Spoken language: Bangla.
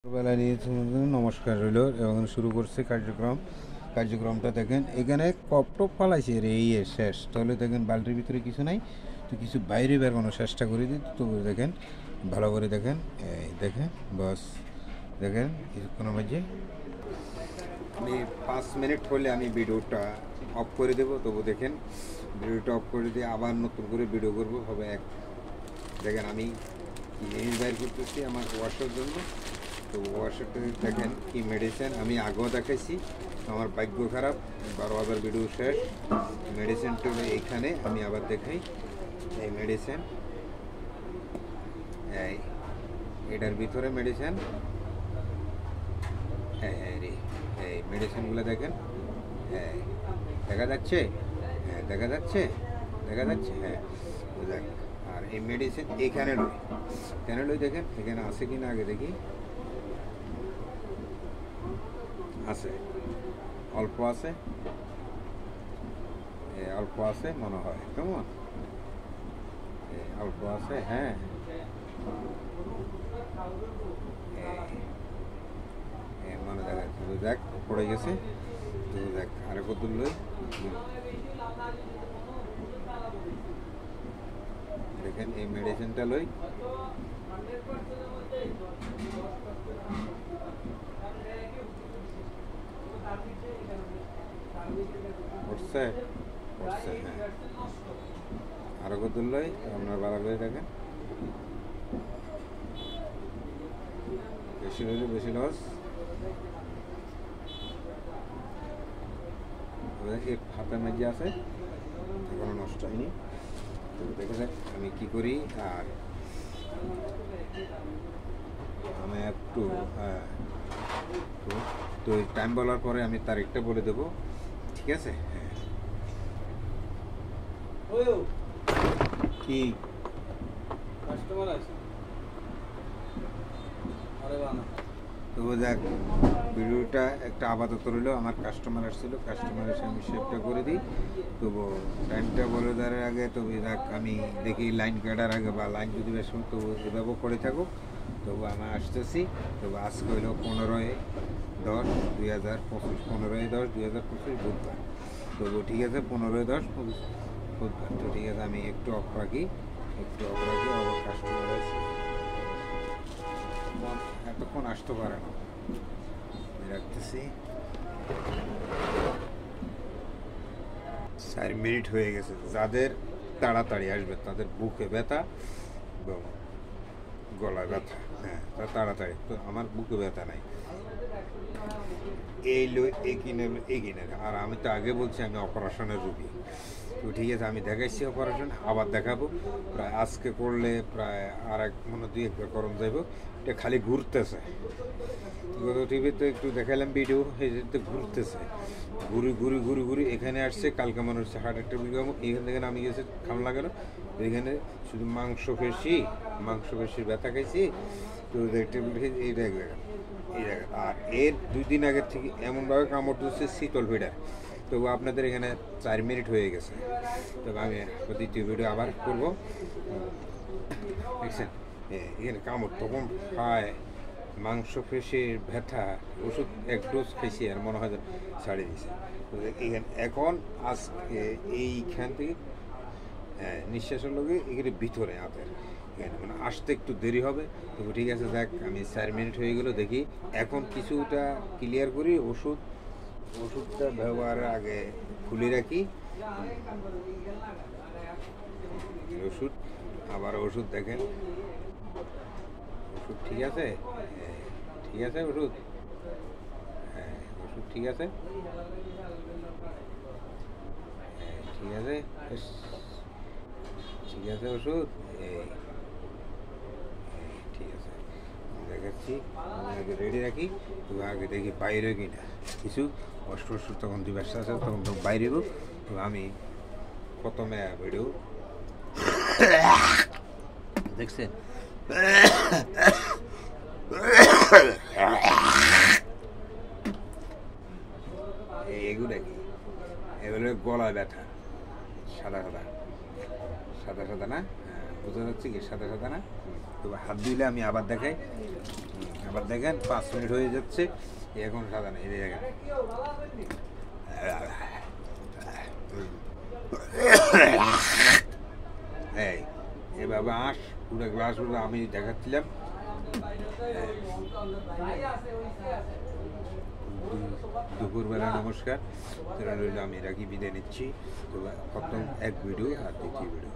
বেলা নিয়ে নমস্কার রইল এবং শুরু করছে কার্যক্রমটা দেখেন এখানে কপটপ ফালাইছে রে এই শেষ তাহলে দেখেন বালতির ভিতরে কিছু নাই তো কিছু বাইরে বেরোনোর চেষ্টা করে দিই তো দেখেন ভালো করে দেখেন এই দেখেন বস দেখেন কিছুক্ষণ মাঝে আমি 5 মিনিট হলে আমি ভিডিওটা অফ করে দেবো তবু দেখেন ভিডিওটা অফ করে দিয়ে আবার নতুন করে ভিডিও করবো হবে এক দেখেন আমি জিনিস বাইর করতেছি আমার ওয়াশের জন্য তো ওয়াশারটা দেখেন কি মেডিসিন আমি আগেও দেখাইছি আমার ভাগ্য খারাপ 12,000 ভিডিও শেষ মেডিসিনটা এইখানে আমি আবার দেখাই এই মেডিসিন এটার ভিতরে মেডিসিন এই মেডিসিনগুলো দেখেন দেখা যাচ্ছে দেখা যাচ্ছে হ্যাঁ দেখ আর এই মেডিসিন এখানে লই দেখেন এখানে আছে কি না আগে দেখি আছে অল্প আছে অল্প আছে মনে হয় কেমন অল্প আছে হ্যাঁ মনে দেখা যাচ্ছে দেখ পড়ে গেছে তো দেখ আরে কত লই দেখেন এই মেডিসিনটা লই পড়ছে হ্যাঁ আরো কত লই আপনার বাড়া লই দেখেন বেশি লইলে বেশি লস হাতের মাঝে আছে এখনো নষ্ট হয়নি তো দেখে যাক আমি কি করি আর আমি একটু হ্যাঁ তো টাইম বলার পরে আমি তারিখটা বলে দেবো ঠিক আছে কি কাস্টমার আছে তো দেখ ভিডিওটা একটা আপাতত রইল আমার কাস্টমার আসছিল কাস্টমার এসে আমি শেপটা করে দিই তবু টাইমটা বলে দেওয়ার আগে তবু দেখ আমি দেখি লাইন কাটার আগে বা লাইন যদি বেশ তবু এভাবে করে থাকুক তবু আমি আসতেছি তবু আজকে হইল 15/10/2025 15/10/2025 বুধবার তবু ঠিক আছে 15/10 বুধবার তো ঠিক আছে আমি একটু অফ রাখি আবার কাস্টমার আছে এতক্ষণ আসতে পারে না রাখতেছি 4 মিনিট হয়ে গেছে যাদের তাড়াতাড়ি আসবে তাদের বুকে ব্যথা এবং গলায় ব্যথা হ্যাঁ তাড়াতাড়ি তো আমার বুকে ব্যথা নাই এই লো এগিনে আর আমি তো আগে বলছি আমি অপারেশনের রুগী তো ঠিক আছে আমি দেখাইছি অপারেশন আবার দেখাবো প্রায় আজকে করলে প্রায় আর এক মনে 2-1 বার করণ যাইব এটা খালি ঘুরতেছে গত টিভিতে একটু দেখালাম ভিডিও এই যে ঘুরতেছে ঘুরি এখানে আসছে কালকে মনে হচ্ছে হার্ট অ্যাটাক এখান থেকে আমি গেছে খাম লাগানো এখানে শুধু মাংসপেশির ব্যথা খাইছি তো এই জায়গা আর এর 2 দিন আগের থেকে এমনভাবে কামড় দিচ্ছে শীতল ফিডার তবু আপনাদের এখানে 4 মিনিট হয়ে গেছে তবে আমি দ্বিতীয় ভিডিও আবার করবো দেখছেন এখানে কামড় তখন খায় মাংসপেশির ব্যথা ওষুধ 1 ডোজ খাইছি আর মনে হয় ছাড়িয়ে দিয়েছে এখানে এখন আজকে এইখান থেকে নিঃশ্বাসের লোকে এখানে ভিতরে হাতের এখানে মানে আসতে একটু দেরি হবে তবু ঠিক আছে দেখ আমি 4 মিনিট হয়ে গেল দেখি এখন কিছুটা ক্লিয়ার করি ওষুধটা ব্যবহারের আগে খুলে রাখি ওষুধ আবার ওষুধ দেখেন ওষুধ ঠিক আছে ওষুধ হ্যাঁ ওষুধ ঠিক আছে ওষুধ ঠিক আছে দেখাচ্ছি আমি আগে রেডি রাখি তো আগে দেখি বাইরে কিনা কিছু ওষুধ তখন দিবস আছে তখন তো বাইরে তো আমি প্রথমে ভিডিও দেখছেন এগুলো কি এগুলো গলায় ব্যথা সাদা না বোঝা যাচ্ছে কি সাদা না তো হাত দিলে আমি আবার দেখাই আবার দেখেন 5 মিনিট হয়ে যাচ্ছে, এখন সাদা নেই, এই দেখেন। এই এভাবে আঁশ পুরো গ্লাসগুলো আমি দেখাচ্ছিলাম। দুপুরবেলা নমস্কার, তোরা রইল, আমি রাখি, বিদায় নিচ্ছি। তো প্রথম এক ভিডিও আর দ্বিতীয় ভিডিও।